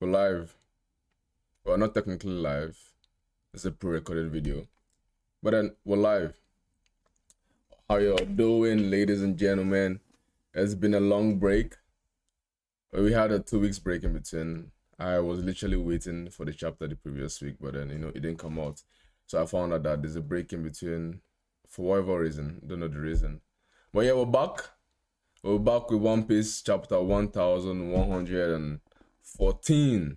We're live. Well, not technically live. It's a pre-recorded video. But then we're live. How y'all doing, ladies and gentlemen? It's been a long break. We had a 2 weeks break in between. I was literally waiting for the chapter the previous week, but then it didn't come out. So I found out that there's a break in between for whatever reason. Don't know the reason. But yeah, we're back. We're back with One Piece chapter 1114.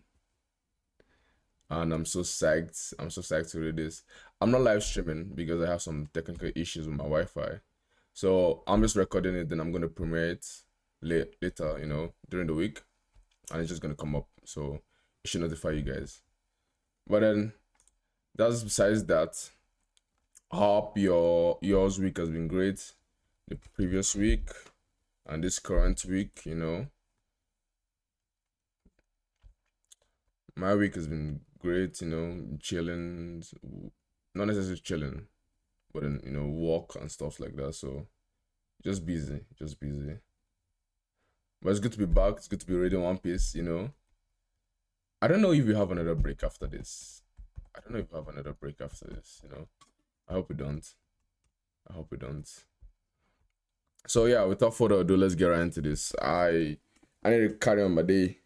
And I'm so psyched. I'm so psyched to read this. I'm not live streaming because I have some technical issues with my Wi-Fi. So I'm just recording it, then I'm gonna premiere it later, during the week. And it's just gonna come up. So it should notify you guys. But then that's besides that. Hope yours week has been great. The previous week and this current week, my week has been great, chilling, not necessarily chilling, but then, work and stuff like that. So just busy. But it's good to be back. It's good to be reading One Piece, I don't know if we have another break after this. I hope we don't. So yeah, without further ado, let's get right into this. I need to carry on my day.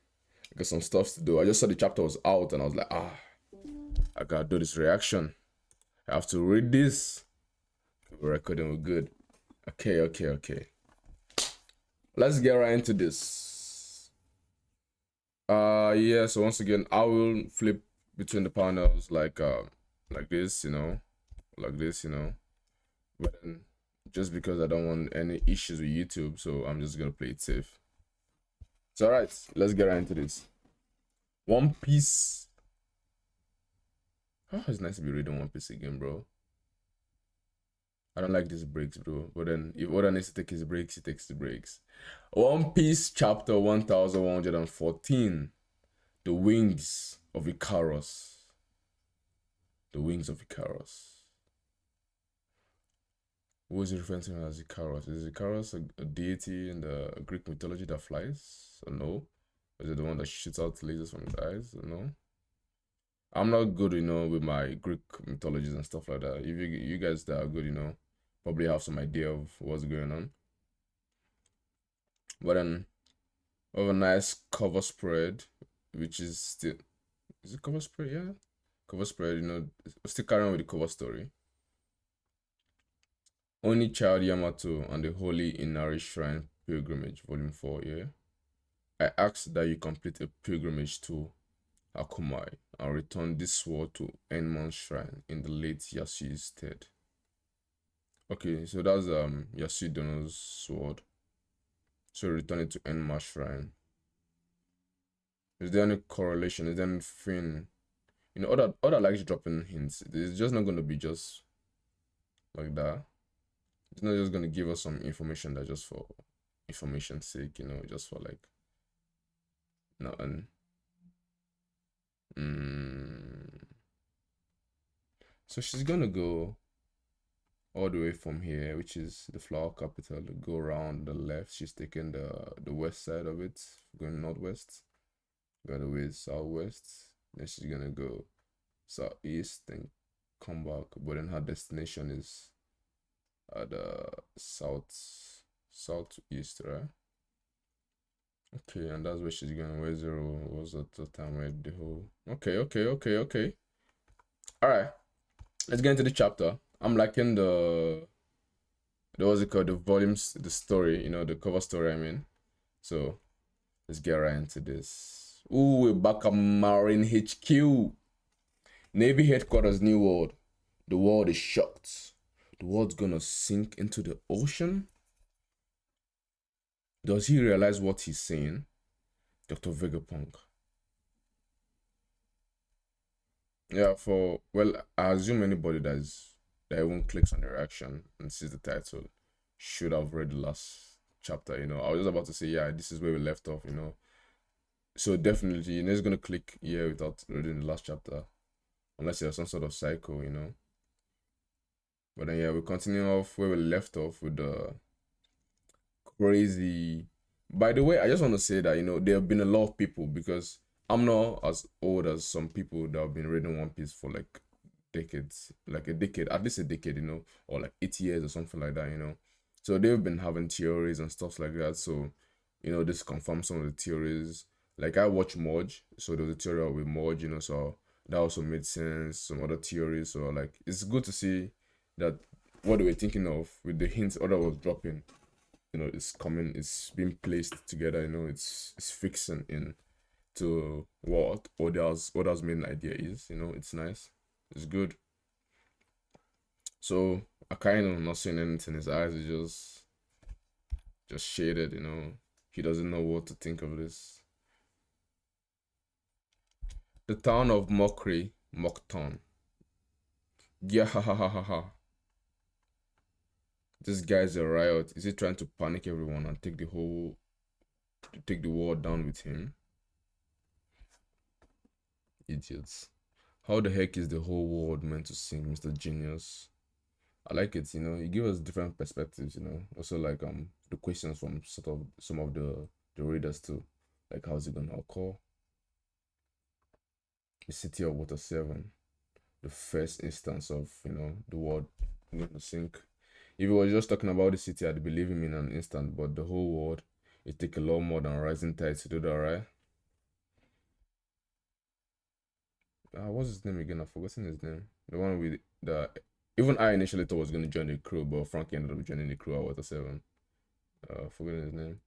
I got some stuff to do. I just saw the chapter was out and I was like, I gotta do this reaction. I have to read this. We're recording, we're good. Okay. Let's get right into this. Yeah, so once again, I will flip between the panels like this, But then, just because I don't want any issues with YouTube, so I'm just gonna play it safe. It's alright, let's get right into this. One Piece. Oh, it's nice to be reading One Piece again, bro. I don't like these breaks, bro. But then, if Oda needs to take his breaks, he takes the breaks. One Piece chapter 1114. The Wings of Icarus. Who is he referring to as Icarus? Is Icarus a deity in the Greek mythology that flies? Or no? Or is it the one that shoots out lasers from his eyes? Or no? I'm not good, with my Greek mythologies and stuff like that. If you guys that are good, probably have some idea of what's going on. But then, we have a nice cover spread, which is still... Is it cover spread? Yeah. Cover spread, still carrying with the cover story. Only Child Yamato and the Holy Inari Shrine Pilgrimage, Volume 4, yeah? I ask that you complete a pilgrimage to Akumai and return this sword to Enmon's shrine in the late Yasui's stead. Okay, so that's Yasui Dono's sword. So return it to Enmon's shrine. Is there any correlation? Is there anything? Other likes dropping hints. It's just not gonna be just like that. It's not just gonna give us some information that just for information's sake, just for like nothing. So she's gonna go all the way from here, which is the flower capital, to go around the left. She's taking the west side of it, going northwest. By the way, southwest. Then she's gonna go southeast and come back. But then her destination is at the southeast, right? Okay, and that's where she's going. Where zero was at the time where the whole... Okay. Alright, let's get into the chapter. I'm liking what's it called? The volumes, the story, the cover story, I mean. So, let's get right into this. Ooh, we're back at Marine HQ. Navy headquarters, New World. The world is shocked. The world's gonna sink into the ocean? Does he realize what he's saying? Dr. Vegapunk. Yeah, I assume anybody that even clicks on the reaction and sees the title should have read the last chapter, I was just about to say, yeah, this is where we left off, So definitely, you're not gonna click here without reading the last chapter. Unless you're some sort of psycho, But then, yeah, we continue off where we left off with the crazy... By the way, I just want to say that, there have been a lot of people because I'm not as old as some people that have been reading One Piece for like decades, like a decade, at least a decade, or like 8 years or something like that. So they've been having theories and stuff like that. So, this confirms some of the theories. Like I watch Morge, so there was a theory with Morge, so that also made sense. Some other theories, so like it's good to see that what they were thinking of with the hints other was dropping, it's coming, it's being placed together, it's fixing in to what others main idea is. It's nice, it's good. So I kind of not seeing anything. His eyes is just shaded. He doesn't know what to think of this. The town of Mockery, Mocktown. Yeah, ha ha ha ha ha. This guy's a riot. Is he trying to panic everyone and take the world down with him? Idiots. How the heck is the whole world meant to sing, Mr. Genius? I like it, you give us different perspectives, Also like the questions from sort of some of the readers too. Like how's it gonna occur? The city of Water 7, the first instance of, the world going to sink. If it was just talking about the city, I'd believe him in an instant, but the whole world, it take a lot more than rising tides to do that, right? What's his name again? I've forgotten his name. The one with the even I initially thought was gonna join the crew, but Frankie ended up joining the crew at Water 7. Forgetting his name.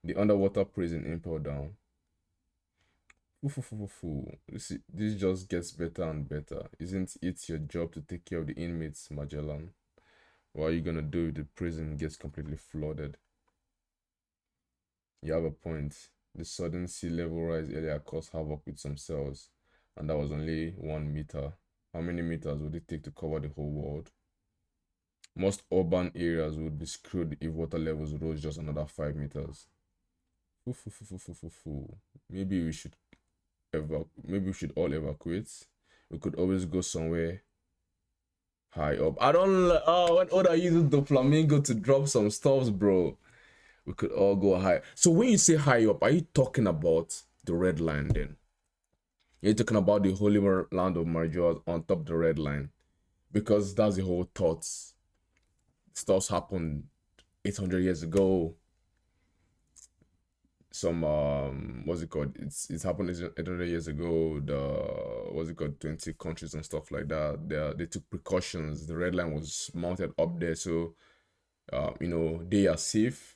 The underwater prison impel down. This just gets better and better. Isn't it your job to take care of the inmates, Magellan? What are you gonna do if the prison gets completely flooded? You have a point. The sudden sea level rise earlier caused havoc with some cells, and that was only 1 meter. How many meters would it take to cover the whole world? Most urban areas would be screwed if water levels rose just another 5 meters. Maybe we should all evacuate. We could always go somewhere high up. I don't when Oda uses the flamingo to drop some stuffs, bro. We could all go high. So when you say high up, are you talking about the red line then? You're talking about the holy land of Marjorie on top of the red line, because that's the whole thought. Stuff happened 800 years ago. Some what's it called? It's happened 800 years ago. The what's it called? 20 countries and stuff like that. They took precautions. The red line was mounted up there, so they are safe.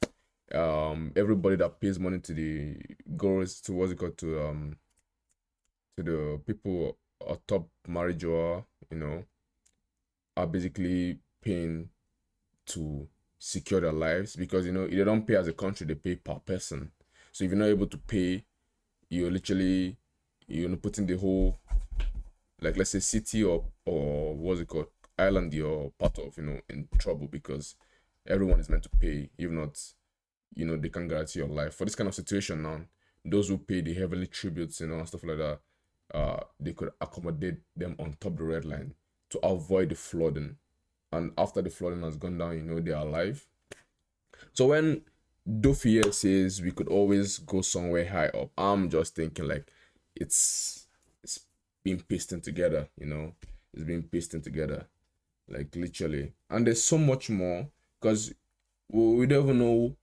Everybody that pays money to the goes to what's it called to the people atop Marijoa, are basically paying to secure their lives, because they don't pay as a country, they pay per person. So if you're not able to pay, you're literally putting the whole, like, let's say city or what's it called, island you're part of, in trouble, because everyone is meant to pay. If not, they can guarantee your life. For this kind of situation now, those who pay the heavenly tributes, and stuff like that, they could accommodate them on top of the red line to avoid the flooding. And after the flooding has gone down, they are alive. So when Dofia says we could always go somewhere high up, I'm just thinking like it's being pasted together, it's being pasted together, like literally. And there's so much more, because we don't even know.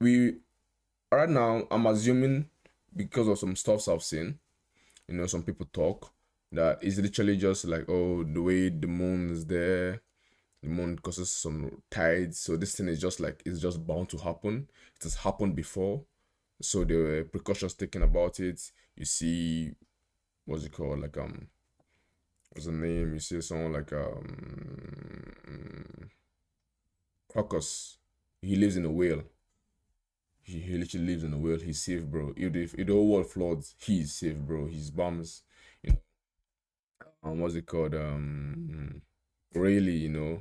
We right now, I'm assuming, because of some stuffs I've seen, some people talk that it's literally just like, oh, the way the moon is there, the moon causes some tides, so this thing is just like, it's just bound to happen. It has happened before, so there were precautions taken about it. You see, what's it called, like what's the name, you see someone like Crocus. He lives in a whale. He literally lives in a whale. He's safe, bro. If the whole world floods, he's safe, bro. His bombs, what's it called, really, where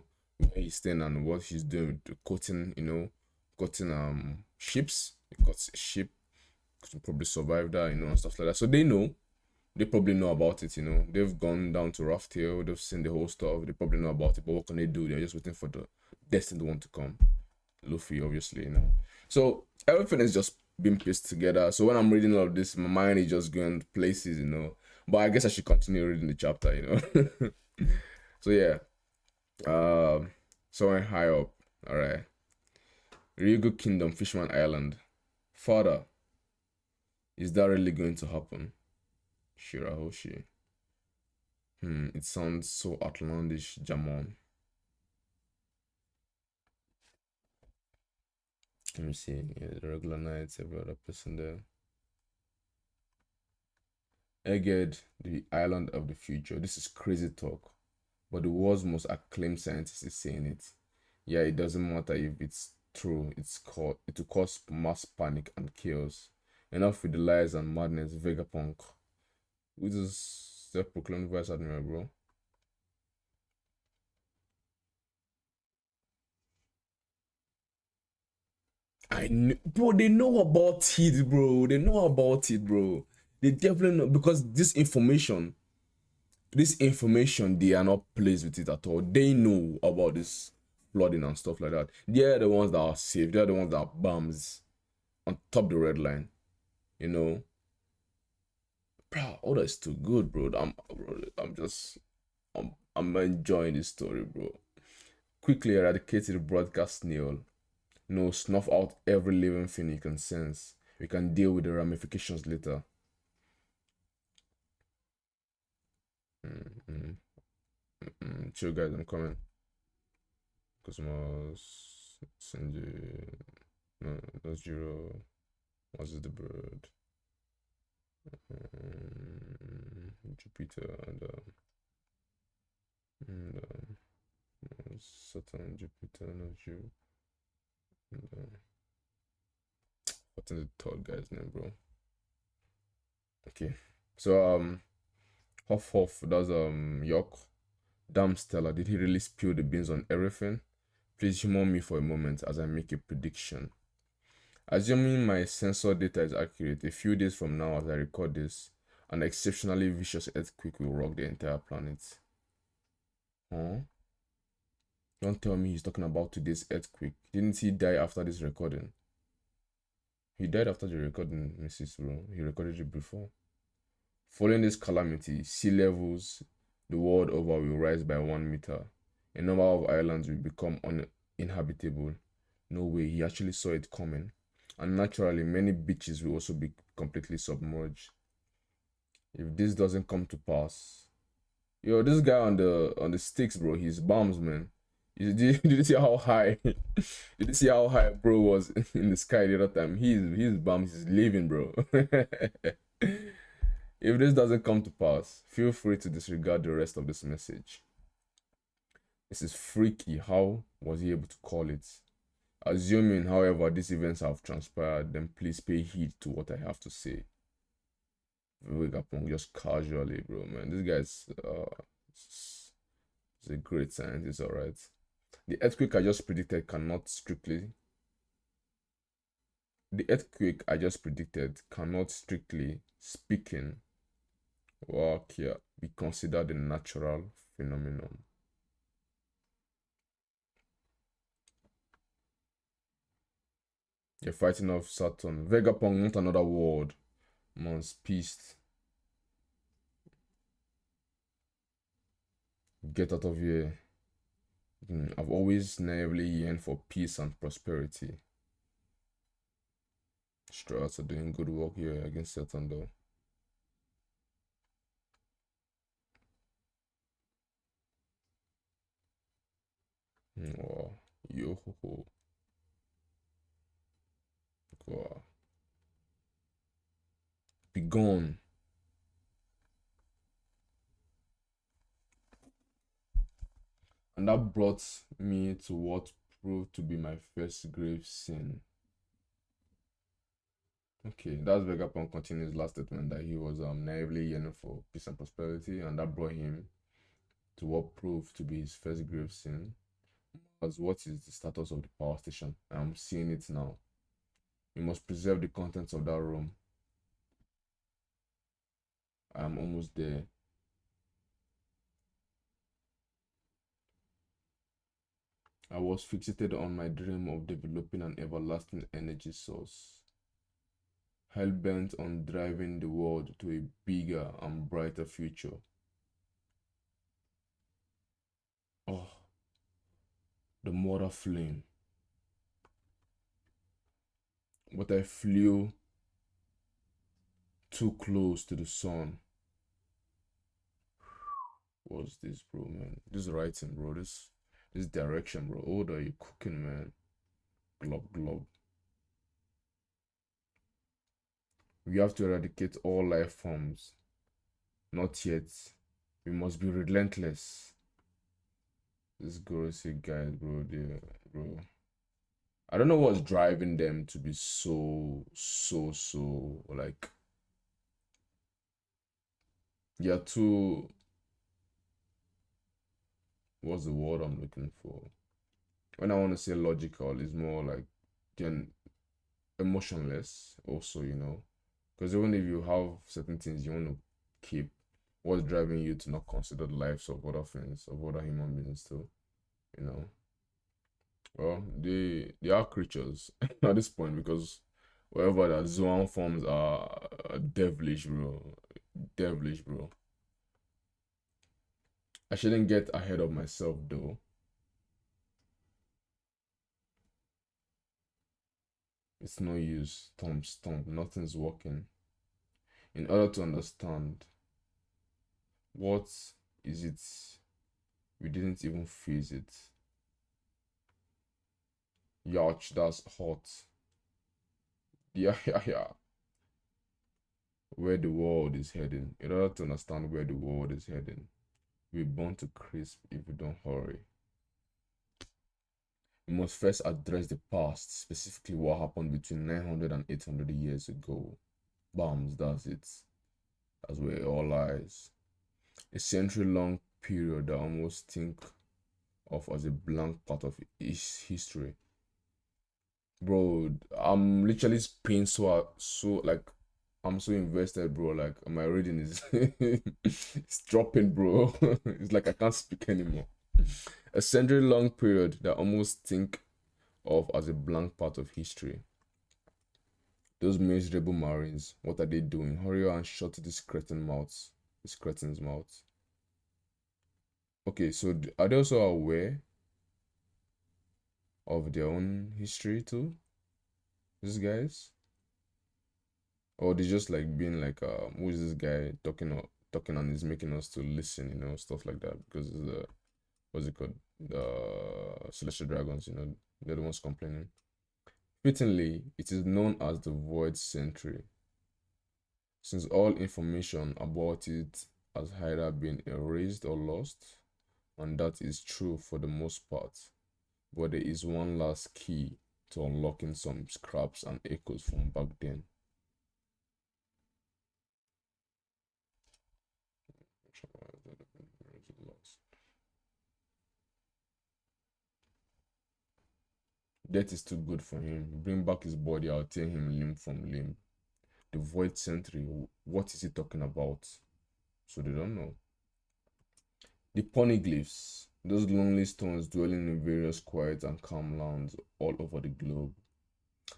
he's staying and what he's doing with the coating ships. He got a ship to probably survive that, and stuff like that. So they probably know about it. They've gone down to Raft Hill, they've seen the whole stuff, they probably know about it. But what can they do? They're just waiting for the destined one to come. Luffy, obviously. So everything is just being pieced together. So when I'm reading all of this, my mind is just going places, you know. But I guess I should continue reading the chapter, you know. So yeah, someone high up. All right, Ryugu Kingdom, Fishman Island. Father, is that really going to happen? Shirahoshi. It sounds so outlandish, Jamon. Let me see. Yeah, the regular nights, every other person there. Egged, the island of the future. This is crazy talk. But the world's most acclaimed scientist is saying it. Yeah, it doesn't matter if it's true. It will cause mass panic and chaos. Enough with the lies and madness, Vegapunk. Who's this self-proclaimed vice admiral, bro? I know, bro. They know about it, bro. They know about it, bro. They definitely know because this information, they are not pleased with it at all. They know about this flooding and stuff like that. They're the ones that are safe. They're the ones that are bombs on top of the red line. You know, bro. All that is too good, bro. I'm enjoying this story, bro. Quickly eradicated the broadcast snail. No, snuff out every living thing you can sense. We can deal with the ramifications later. Chill, guys, I'm coming. Cosmos, Sanji, no, that's Zero. What's the bird? Jupiter and Saturn, Jupiter, not you. And, what's the third guy's name, bro? Okay, so Huff, that's York. Damn, Stella, did he really spill the beans on everything? Please humor me for a moment as I make a prediction. Assuming my sensor data is accurate, a few days from now as I record this, an exceptionally vicious earthquake will rock the entire planet. Huh? Don't tell me he's talking about today's earthquake. Didn't he die after this recording? He died after the recording, Mrs. Bro. He recorded it before. Following this calamity, sea levels the world over will rise by 1 meter. A number of islands will become uninhabitable. No way, he actually saw it coming. And naturally, many beaches will also be completely submerged. If this doesn't come to pass, yo, this guy on the sticks, bro, he's bombs, man. Did you see how high? Did you see how high bro was in the sky the other time? He's bombs. He's leaving, bro. If this doesn't come to pass, feel free to disregard the rest of this message. This is freaky. How was he able to call it? Assuming, however, these events have transpired, then please pay heed to what I have to say. Vegapunk just casually, bro, man. This guy's he's a great scientist, alright. The earthquake I just predicted cannot strictly speaking work here be considered a natural phenomenon. You're fighting off Saturn. Vegapunk, not another word. Man's peace. Get out of here. I've always naively yearned for peace and prosperity. Strats are doing good work here against Saturn, though. Wow. Yo ho ho. Wow. Be gone. And that brought me to what proved to be my first grave sin. Okay, that's Vegapunk continues last statement that he was naively yearning for peace and prosperity, and that brought him to what proved to be his first grave sin. As what is the status of the power station? I'm seeing it now. You must preserve the contents of that room. I'm almost there. I was fixated on my dream of developing an everlasting energy source. hell-bent on driving the world to a bigger and brighter future. Oh, the mother flame. But I flew too close to the sun. What's this, bro, man? This writing, bro. This direction, bro. What are you cooking, man? Glob, glob. We have to eradicate all life forms. Not yet. We must be relentless. This grossy guys, bro. Bro. I don't know what's driving them to be so like, yeah, too. What's the word I'm looking for? When I want to say logical, it's more like then emotionless. Also, because even if you have certain things you want to keep, what's driving you to not consider the lives of other friends, of other human beings too, you know? Well, they are creatures at this point, because whatever that Zoan forms are devilish, bro. Devilish, bro. I shouldn't get ahead of myself though. It's no use. Stomp. Nothing's working. In order to understand what is it, we didn't even freeze it. Yacht, that's hot. Yeah. Where the world is heading. In order to understand where the world is heading, we're born to crisp if we don't hurry. We must first address the past, specifically what happened between 900 and 800 years ago. Bams, that's it. That's where it all lies. A century-long period that I almost think of as a blank part of history. Bro, I'm literally being so like, I'm so invested, bro. Like my reading is it's dropping, bro. It's like I can't speak anymore. A century-long period that I almost think of as a blank part of history. Those miserable Marines, what are they doing? Hurry and shut this cretin's mouth. Okay, so are they also aware of their own history too? These guys? Or they just like being like, who is this guy talking and he's making us to listen, stuff like that, because the what's it called? The Celestial Dragons, they're the ones complaining. Fittingly, it is known as the Void Century, since all information about it has either been erased or lost, and that is true for the most part. But there is one last key to unlocking some scraps and echoes from back then. Death is too good for him. Bring back his body, I'll tear him limb from limb. The Void Century, what is he talking about? So they don't know. The poneglyphs, those lonely stones dwelling in various quiet and calm lands all over the globe.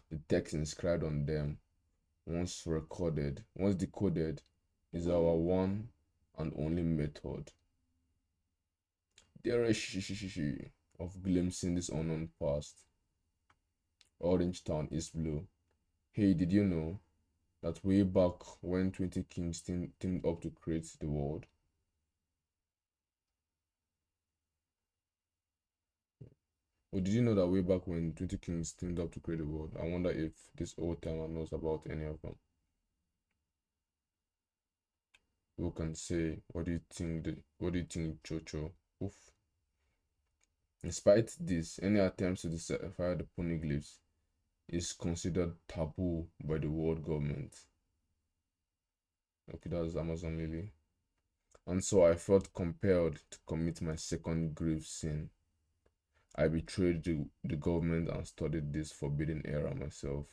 The text inscribed on them, once decoded, is our one and only method. There is of glimpsing this unknown past. Orange Town is blue. Hey, did you know that way back when 20 kings teamed up to create the world? Or did you know that way back when 20 kings teamed up to create the world? I wonder if this old timer knows about any of them. Who can say, what do you think, Chocho? Oof. Despite this, any attempts to decipher the poneglyphs is considered taboo by the world government. Okay, that's Amazon Lily. And so I felt compelled to commit my second grave sin. I betrayed the government and studied this forbidden era myself.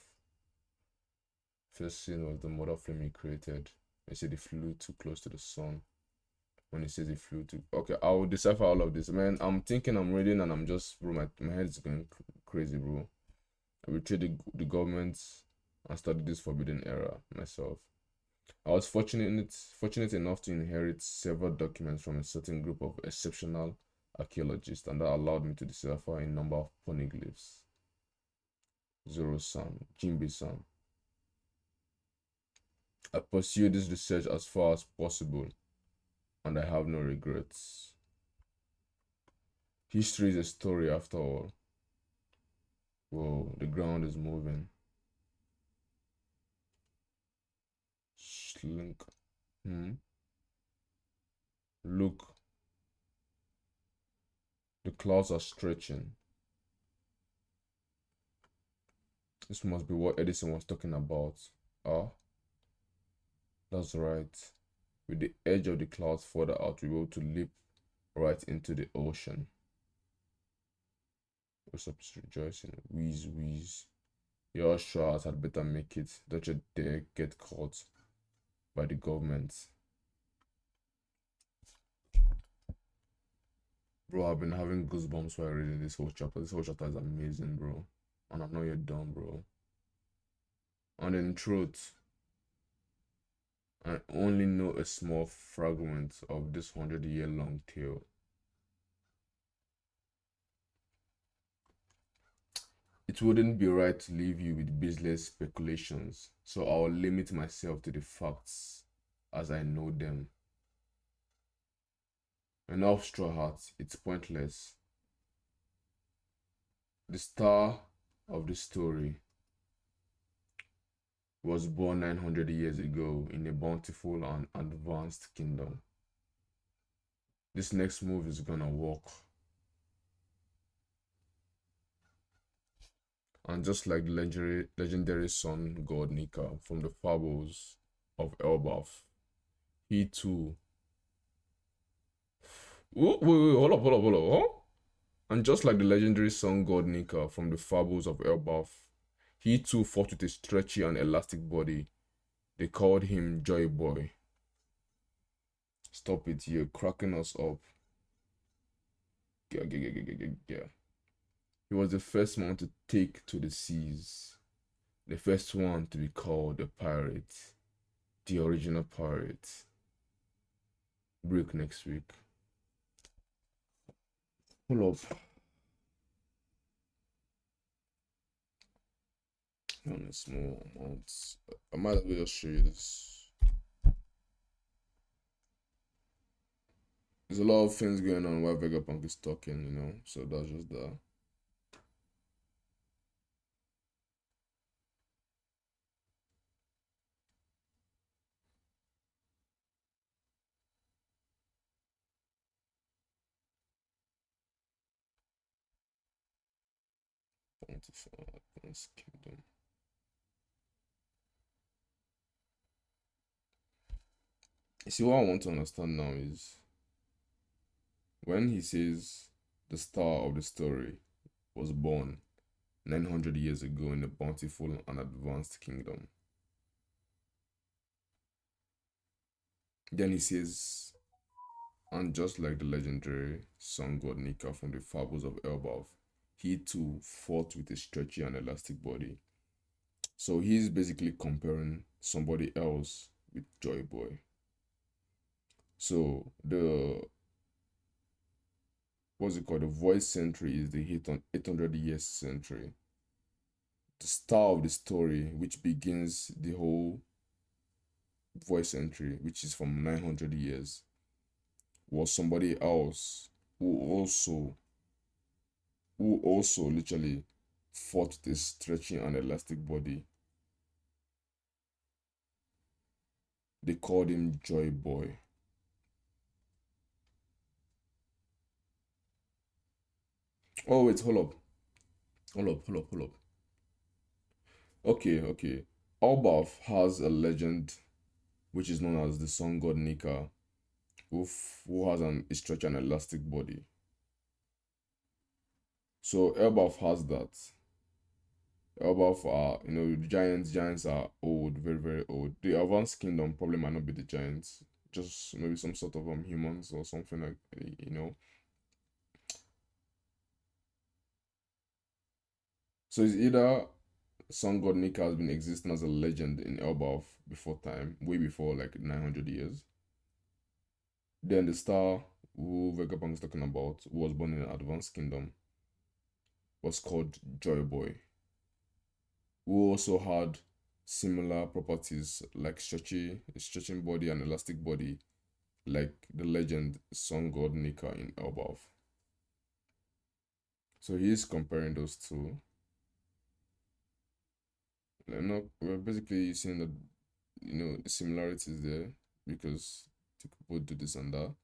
First sin was the mother flame he created. They said he flew too close to the sun. When he says he flew too... Okay, I will decipher all of this. Man, I'm thinking, I'm reading, and I'm just... Bro, my head is going crazy, bro. I betrayed the government and studied this forbidden era myself. I was fortunate enough to inherit several documents from a certain group of exceptional archaeologists, and that allowed me to decipher a number of poneglyphs. Zoro-san, Jinbe-san. I pursued this research as far as possible, and I have no regrets. History is a story after all. Whoa, the ground is moving. Slink. Look, the clouds are stretching. This must be what Edison was talking about. Ah, that's right. With the edge of the clouds further out, we will to leap right into the ocean. What's up, rejoicing? Wheeze, wheeze. Your Shroud had better make it. Don't you dare get caught by the government. Bro, I've been having goosebumps while reading this whole chapter. This whole chapter is amazing, bro. And I'm not yet done, bro. And in truth, I only know a small fragment of this 100-year-long tale. It wouldn't be right to leave you with baseless speculations, so I'll limit myself to the facts as I know them. Enough straw hats, it's pointless. The star of the story was born 900 years ago in a bountiful and advanced kingdom. This next move is gonna work. And just like the legendary sun god Nika from the fables of Elbaf, he too. Wait, hold up, huh? And just like the legendary sun god Nika from the fables of Elbaf, he too fought with a stretchy and elastic body. They called him Joy Boy. Stop it, you're cracking us up. Yeah. He was the first man to take to the seas. The first one to be called a pirate. The original pirate. Break next week. Hold up. On a small amount. I might as well just show you this. There's a lot of things going on while Vegapunk is talking, you know, so that's just that. Kingdom. You see, what I want to understand now is when he says the star of the story was born 900 years ago in a bountiful and advanced kingdom. Then he says, and just like the legendary sun god Nika from the fables of Elbaf, he too fought with a stretchy and elastic body. So he's basically comparing somebody else with Joy Boy. So the what's it called? The voice century is the 800 years century. The star of the story, which begins the whole voice century, which is from 900 years, was somebody else who also literally fought this stretchy and elastic body. They called him Joy Boy. Oh wait, hold up. Okay. Albaf has a legend which is known as the sun god Nika, who has a stretchy and elastic body. So Elbaf has that. Elbaf are, the giants are old, very, very old. The advanced kingdom probably might not be the giants, just maybe some sort of humans or something like. So it's either sun god Nika has been existing as a legend in Elbaf before time, way before like 900 years. Then the star who Vegapunk is talking about, who was born in an advanced kingdom, was called Joy Boy, who also had similar properties like stretching body and elastic body, like the legend sun god Nika in Elbaf. So he is comparing those two. We're basically seeing that the similarities there because they could both do this and that.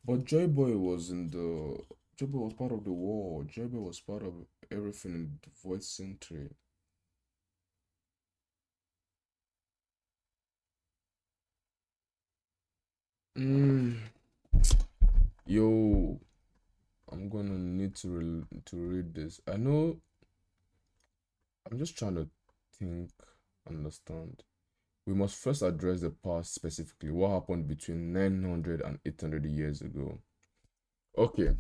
But Joy Boy was in the Joy Boy was part of the war. Joy Boy was part of everything in the Void Century. Mm. Yo, I'm gonna need to read this. I know. I'm just trying to think, understand. We must first address the past specifically. What happened between 900 and 800 years ago? Okay,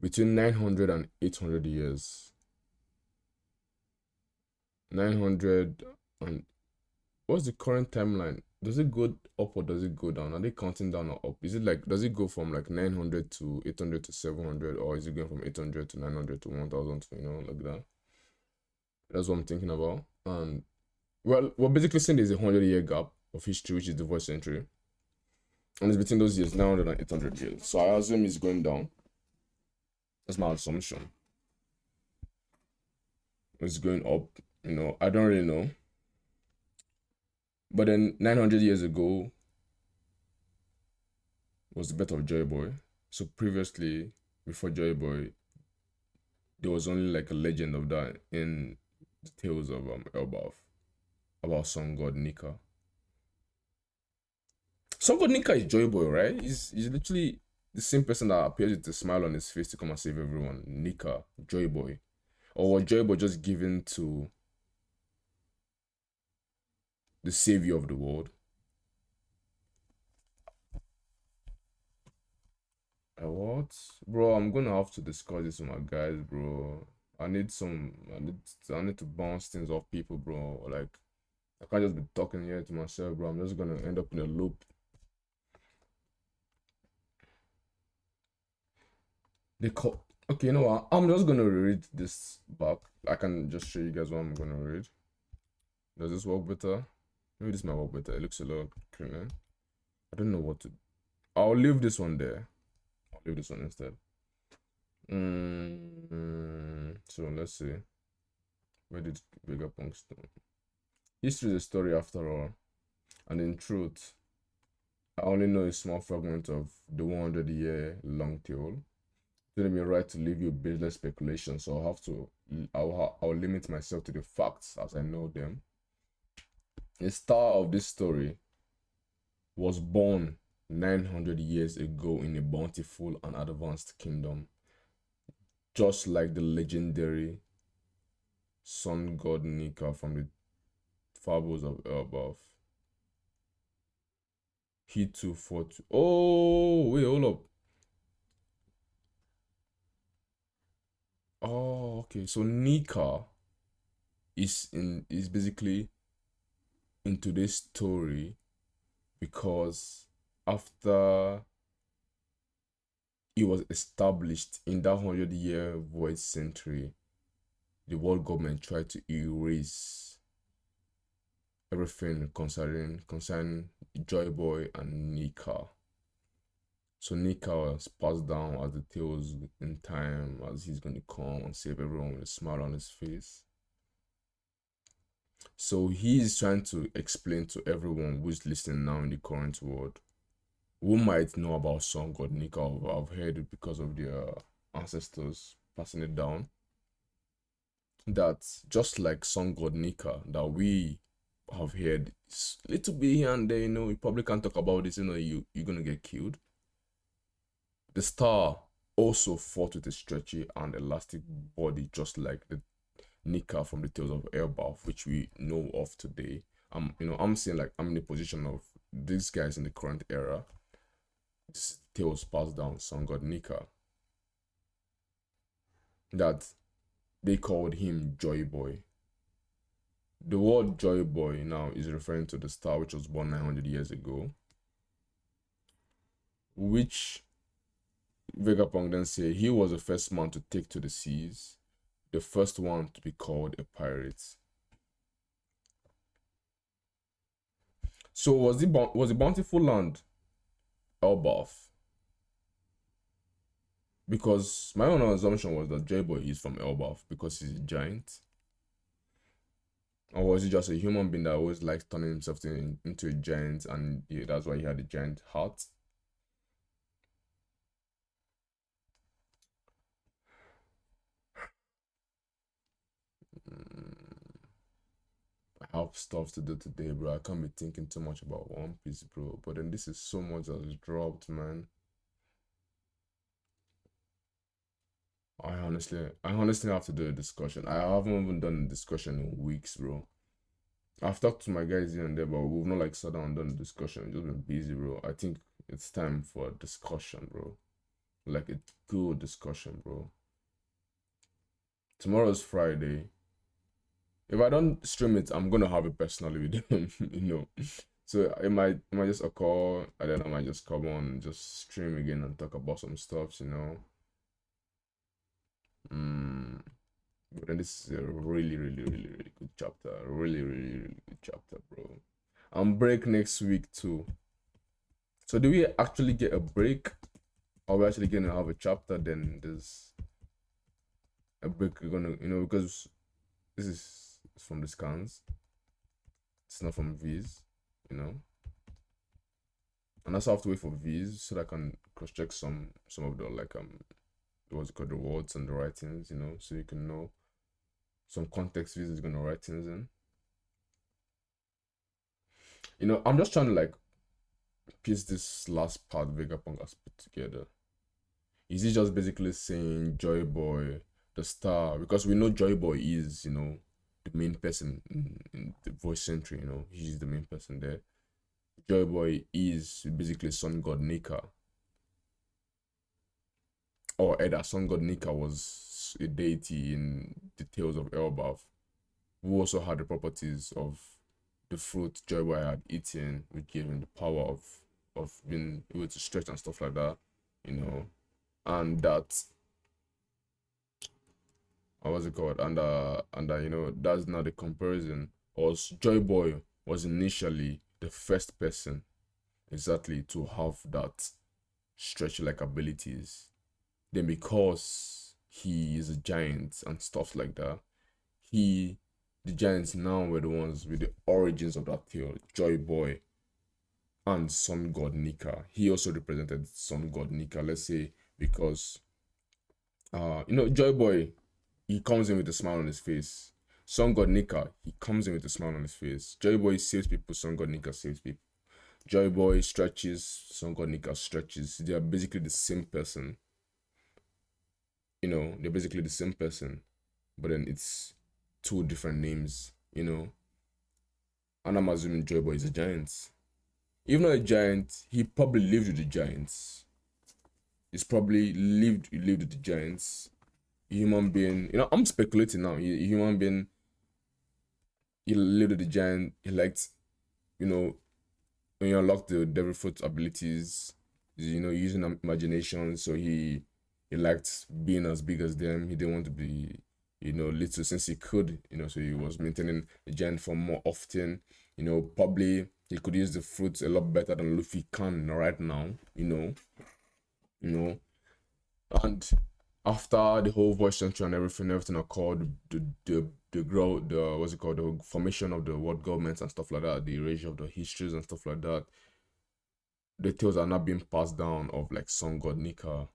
between 900 and 800 years. 900 and what's the current timeline? Does it go up or does it go down? Are they counting down or up? Is it like, does it go from like 900 to 800 to 700, or is it going from 800 to 900 to 1000 to, like that? That's what I'm thinking about. And well, we're basically saying there's a 100-year gap of history, which is the void century. And it's between those years, 900 and 800 years. So I assume it's going down. That's my assumption. It's going up. I don't really know. But then 900 years ago was the birth of Joy Boy. So previously, before Joy Boy, there was only like a legend of that in the tales of Elbaf about sun god Nika. Sun god Nika is Joy Boy, right? He's literally the same person that appears with a smile on his face to come and save everyone. Nika, Joy Boy. Or was Joy Boy just given to the savior of the world? What? Bro, I'm gonna have to discuss this with my guys, bro. I need to bounce things off people, bro. Like, I can't just be talking here to myself, bro. I'm just gonna end up in a loop. Okay, you know what? I'm just gonna read this back. I can just show you guys what I'm gonna read. Does this work better? Maybe this might work better. It looks a lot cleaner. I don't know what to. I'll leave this one there. I'll leave this one instead. So let's see. Where did Vegapunk start? History is a story after all, and in truth, I only know a small fragment of the 100-year-long tale. It's gonna be right to leave you baseless speculation, so I'll limit myself to the facts as I know them. The star of this story was born 900 years ago in a bountiful and advanced kingdom, just like the legendary sun god Nika from the fables of Elbaf. He too fought. Oh, wait, hold up. Oh, okay. So Nika is basically in today's story because after it was established in that 100-year void century, the world government tried to erase everything concerning Joy Boy and Nika. So Nika was passed down as the tales in time, as he's gonna come and save everyone with a smile on his face. So he's trying to explain to everyone who's listening now in the current world, who might know about sun god Nika or have heard it because of their ancestors passing it down, that just like sun god Nika that we have heard little bit here and there, you probably can't talk about this, you're gonna get killed. The star also fought with a stretchy and elastic body, just like the Nika from the Tales of Elbaf, which we know of today. I'm saying, like, I'm in the position of these guys in the current era, this tales passed down, Sun God Nika, that they called him Joy Boy. The word Joy Boy now is referring to the star which was born 900 years ago, which Vegapunk then said he was the first man to take to the seas, the first one to be called a pirate. So was the bountiful land Elbaf? Because my own assumption was that J-Boy is from Elbaf because he's a giant. Or was he just a human being that always likes turning himself into a giant, and yeah, that's why he had a giant heart? I have stuff to do today, bro. I can't be thinking too much about One Piece, bro. But then this is so much that's dropped, man. I honestly have to do a discussion. I haven't even done a discussion in weeks, bro. I've talked to my guys here and there, but we've not like sat down and done a discussion. Just been busy, bro. I think it's time for a discussion, bro. Like a good discussion, bro. Tomorrow's Friday. If I don't stream it, I'm gonna have it personally with them, you know. So it might just occur, and then I might just come on and just stream again and talk about some stuff, you know. But then this is a really, really, really, really good chapter. Really, really, really good chapter, bro. And break next week too. So do we actually get a break? Are we actually gonna have a chapter? Then there's a break. We're gonna, you know, because this is from the scans. It's not from V's, you know. And I also have to wait for V's so that I can cross check some of the like what's it called, the words and the writings, you know, so you can know some context V's is gonna write things in. You know, I'm just trying to like piece this last part Vegapunk has put together. Is he just basically saying Joy Boy, the star? Because we know Joy Boy is, you know, the main person in the voice century, you know, he's the main person there. Joy Boy is basically Sun God Nika. Or either Sun God Nika was a deity in the Tales of Elbaf, who also had the properties of the fruit Joy Boy had eaten, which gave him the power of being able to stretch and stuff like that, you know. And that, what's it called? And you know, that's not the comparison. Was Joy Boy was initially the first person exactly to have that stretch like abilities. Then because he is a giant and stuff like that, the giants now were the ones with the origins of that tale, Joy Boy and Sun God Nika. He also represented Sun God Nika, let's say, because you know, Joy Boy, he comes in with a smile on his face. Sun God Nika, he comes in with a smile on his face. Joy Boy saves people, Sun God Nika saves people. Joy Boy stretches, Sun God Nika stretches. They are basically the same person. You know, they're basically the same person, but then it's two different names, you know. And I'm assuming Joy Boy is a giant. Even though a giant, he probably lived with the giants. He's probably lived with the giants. A human being, you know, I'm speculating now. A human being, he lived with the giant. He liked, you know, when you unlock the devil fruit abilities, you know, using imagination. So he liked being as big as them. He didn't want to be, you know, little since he could, you know, so he was maintaining the giant form more often. You know, probably he could use the fruits a lot better than Luffy can right now, you know. And after the whole voice century and everything occurred, the growth, the what's it called, the formation of the world governments and stuff like that, the erasure of the histories and stuff like that, the tales are not being passed down of like Sun God Nika,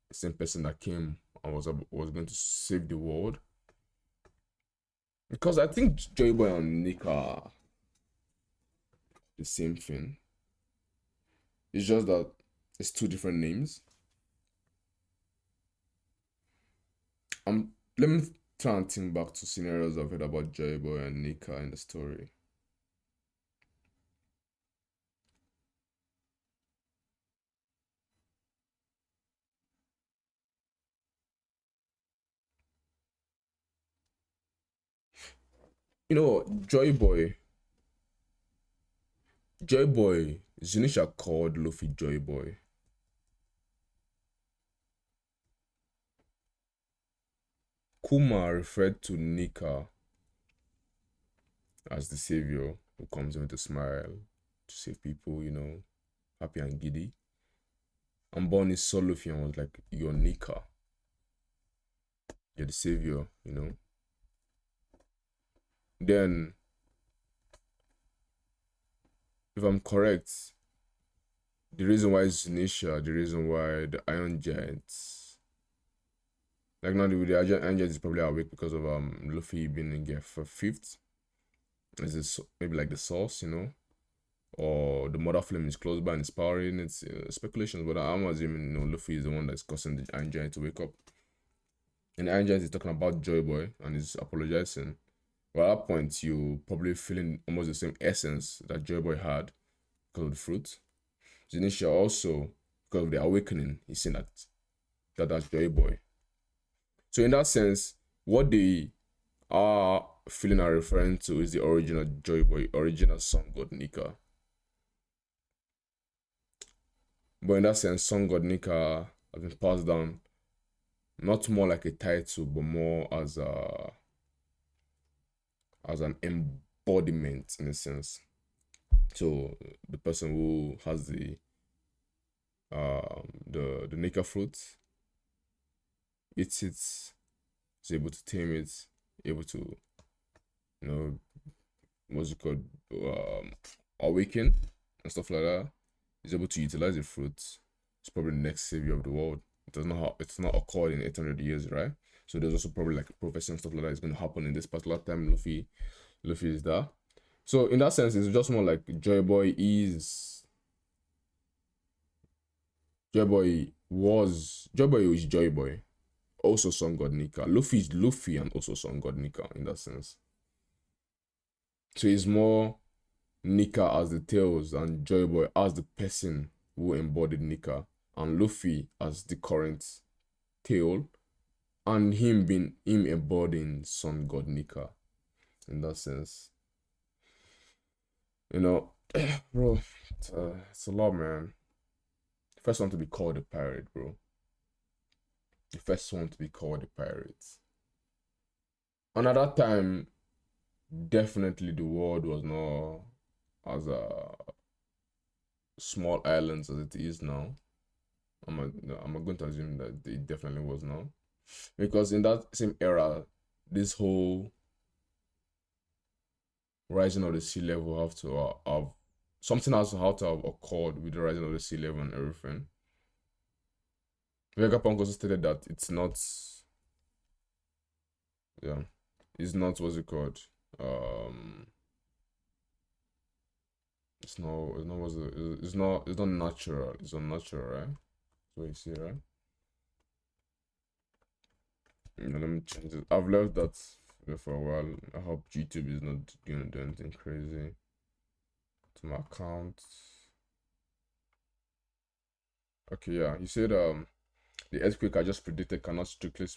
the same person that came and was going to save the world. Because I think Joy Boy and Nika are the same thing. It's just that it's two different names. Let me try and think back to scenarios I've heard about Joy Boy and Nika in the story. You know, Joy Boy, Zunisha called Luffy Joy Boy. Kuma referred to Nika as the savior who comes in with a smile to save people, you know, happy and giddy. And Bonnie saw Luffy and was like, "You're Nika. You're the savior," you know. Then, if I'm correct, the reason why Zunisha, the reason why the Iron Giants, like now the Iron Giants is probably awake because of Luffy being in gear for fifth. Is this maybe like the source, you know? Or the mother flame is close by and is powering. It's speculations, but I'm assuming, you know, Luffy is the one that's causing the Iron Giant to wake up. And the Iron Giant is talking about Joy Boy and he's apologizing. Well, at that point, you probably feeling almost the same essence that Joy Boy had because of the fruit. Zunisha also, because of the awakening, he's saying that's Joy Boy. So in that sense, what they are feeling are referring to is the original Joy Boy, original Sun God Nika. But in that sense, Sun God Nika has been passed down not more like a title, but more as an embodiment in a sense. So the person who has the Nika fruit eats it, is able to tame it, able to, you know, what's it called, awaken and stuff like that. Is able to utilize the fruit. It's probably the next savior of the world. It's not occurred in 800 years, right? So there's also probably like a prophecy and stuff like that is going to happen in this particular time. Luffy is there. So in that sense, it's just more like Joy Boy is Joy Boy is Joy Boy. Also Sun God Nika. Luffy is Luffy and also Sun God Nika in that sense. So it's more Nika as the tails and Joy Boy as the person who embodied Nika, and Luffy as the current tail, and him embodying Sun God Nika in that sense. You know, bro, it's a lot, man. The first one to be called a pirate, bro. The first one to be called a pirate. Another time, definitely the world was not as small islands as it is now. I'm going to assume that it definitely was now, because in that same era, this whole rising of the sea level have to have something has to have occurred with the rising of the sea level and everything. Vegapunk also stated that it's not, yeah, it's not what's it called, it's not natural. It's unnatural, right? That's what you see, right? Let me change it. I've left that for a while. I hope YouTube is not gonna do anything crazy to my account. Okay, yeah. He said the earthquake I just predicted cannot strictly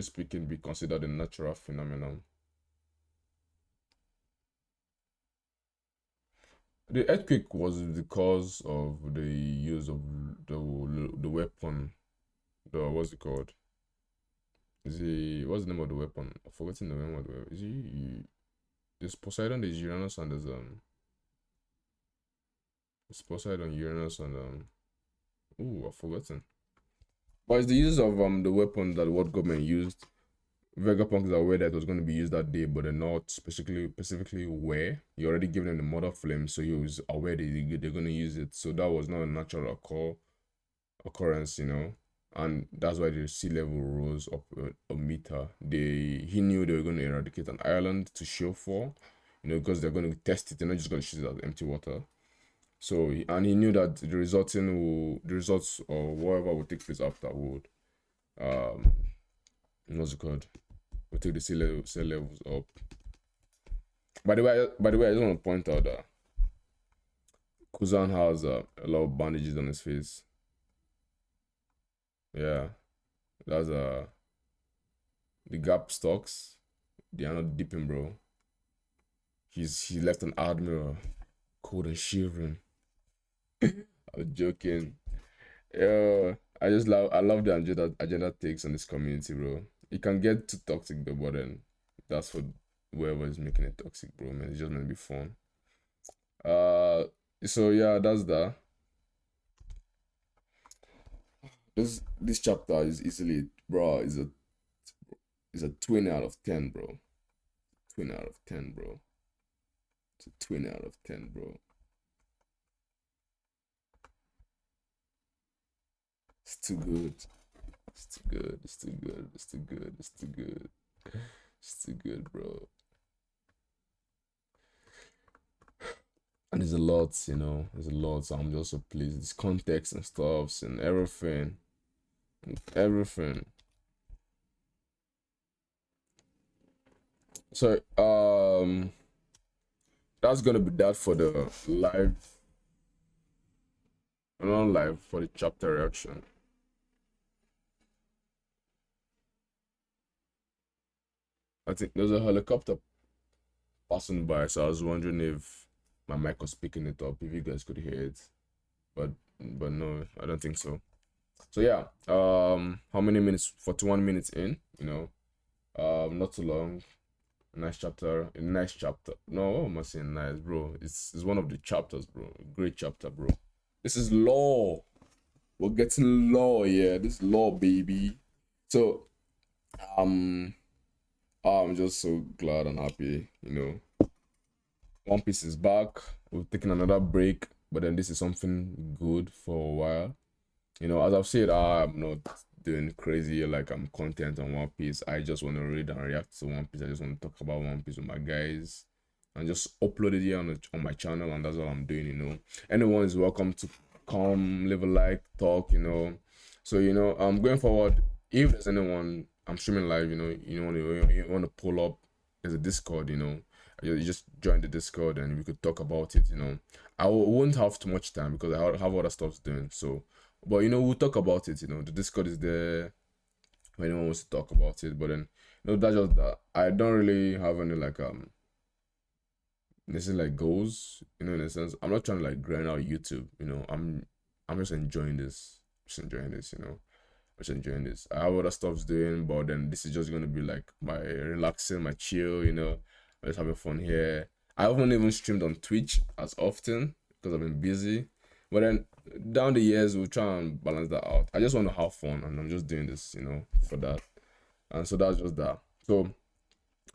speaking be considered a natural phenomenon. The earthquake was because of the use of the weapon. What's it called? What's the name of the weapon? I've forgotten the name of the weapon. There's Poseidon, there's Uranus, and there's Poseidon, Uranus, and I've forgotten. But it's the use of the weapon that the world government used. Vegapunk is aware that it was going to be used that day, but they're not specifically where. You already given him the mother flame, so he was aware that they're going to use it. So that was not a natural occurrence, you know. And that's why the sea level rose up a meter. He knew they were going to eradicate an island to show for, you know, because they're going to test it. They're not just going to shoot it as empty water. So and he knew that the results or whatever would take place after would what's it called? We'll take the sea levels up. By the way, I just want to point out that Kuzan has a lot of bandages on his face. Yeah, that's the gap stocks. They are not dipping, bro. he left an admiral cold and shivering. I'm joking. Yeah, I love the agenda takes on this community, bro. It can get too toxic though, but then that's for whoever is making it toxic, bro. Man, it's just gonna be fun. Uh, so yeah, that's that. This chapter is easily, bro. Is a 20 out of 10, bro. 20 out of 10, bro. It's a 20 out of 10, bro. It's too good. It's too good. It's too good. It's too good. It's too good. It's too good, bro. And there's a lot, there's a lot. So I'm just so pleased. This context and stuffs and everything. Everything. So that's gonna be that for the live. Not live for the chapter reaction. I think there's a helicopter passing by, so I was wondering if my mic was picking it up, if you guys could hear it. But no, I don't think so. So yeah, how many minutes? 41 minutes in, not too long. Nice chapter, a nice chapter. No, what am I saying nice, bro? It's one of the chapters, bro. Great chapter, bro. This is law. We're getting law, yeah. This law, baby. So, I'm just so glad and happy, One Piece is back. We've taken another break, but then this is something good for a while. As I've said, I'm not doing crazy like I'm content on One Piece. I just want to read and react to One Piece. I just want to talk about One Piece with my guys and just upload it here on my channel, and that's what I'm doing. Anyone is welcome to come, leave a like, talk, So going forward, if there's anyone I'm streaming live, you want to pull up, there's a Discord, you just join the Discord and we could talk about it. I won't have too much time because I have other stuff doing. So, but we'll talk about it. The Discord is there when anyone wants to talk about it. But then, that's just that. I don't really have any this is like goals. In a sense, I'm not trying to like grind out YouTube. I'm just enjoying this. Just enjoying this. Just enjoying this. I have other stuffs doing, but then this is just gonna be like my relaxing, my chill. I'm just having fun here. I haven't even streamed on Twitch as often because I've been busy. But then down the years, we'll try and balance that out. I just want to have fun, and I'm just doing this, for that. And so that's just that. So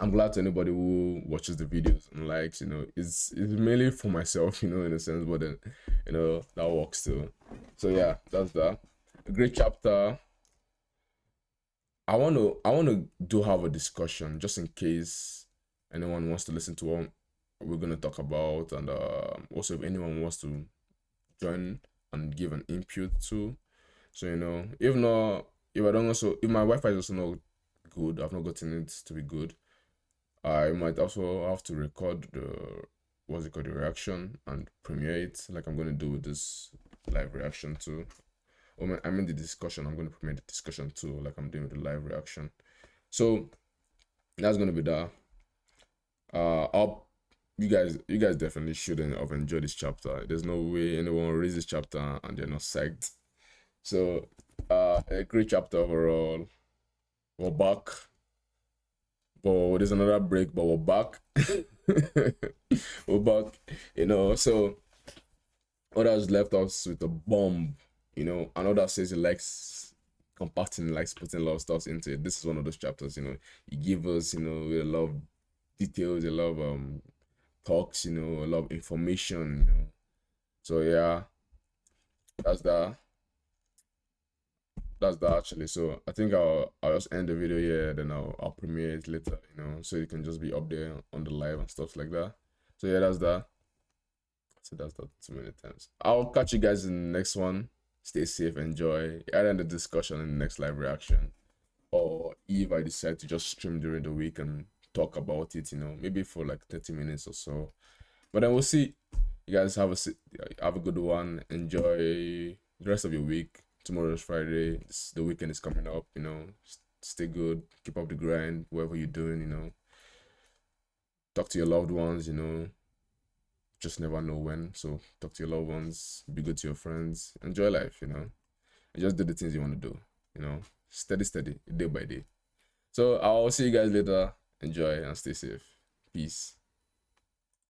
I'm glad to anybody who watches the videos and likes. It's mainly for myself, in a sense. But then, that works too. So yeah, that's that. A great chapter. I want to do have a discussion just in case anyone wants to listen to what we're gonna talk about, and also if anyone wants to join and give an input too. So if not, if my Wi-Fi is also not good, I've not gotten it to be good, I might also have to record the reaction and premiere it like I'm gonna do with this live reaction too. I mean the discussion. I'm gonna premiere the discussion too, like I'm doing with the live reaction. So that's gonna be that. You guys definitely shouldn't have enjoyed this chapter. There's no way anyone reads this chapter and they're not psyched. So a great chapter overall. We're back. But there's another break, but we're back. We're back, so others left us with a bomb, another says he likes compacting, likes putting a lot of stuff into it. This is one of those chapters, you give us, a lot of details, a lot of talks, a lot of information, so yeah, that's that actually. So I think I'll just end the video here, then I'll premiere it later, so you can just be up there on the live and stuff like that. So yeah, that's that. So that's that too many times. I'll catch you guys in the next one. Stay safe, enjoy. Add in the discussion in the next live reaction. Or if I decide to just stream during the week and talk about it, maybe for like 30 minutes or so. But then we'll see. You guys have a good one. Enjoy the rest of your week. Tomorrow is Friday. The weekend is coming up, Stay good. Keep up the grind, whatever you're doing, talk to your loved ones, just never know when. So talk to your loved ones, be good to your friends, enjoy life, and just do the things you want to do, steady, steady, day by day. So I'll see you guys later. Enjoy and stay safe. Peace.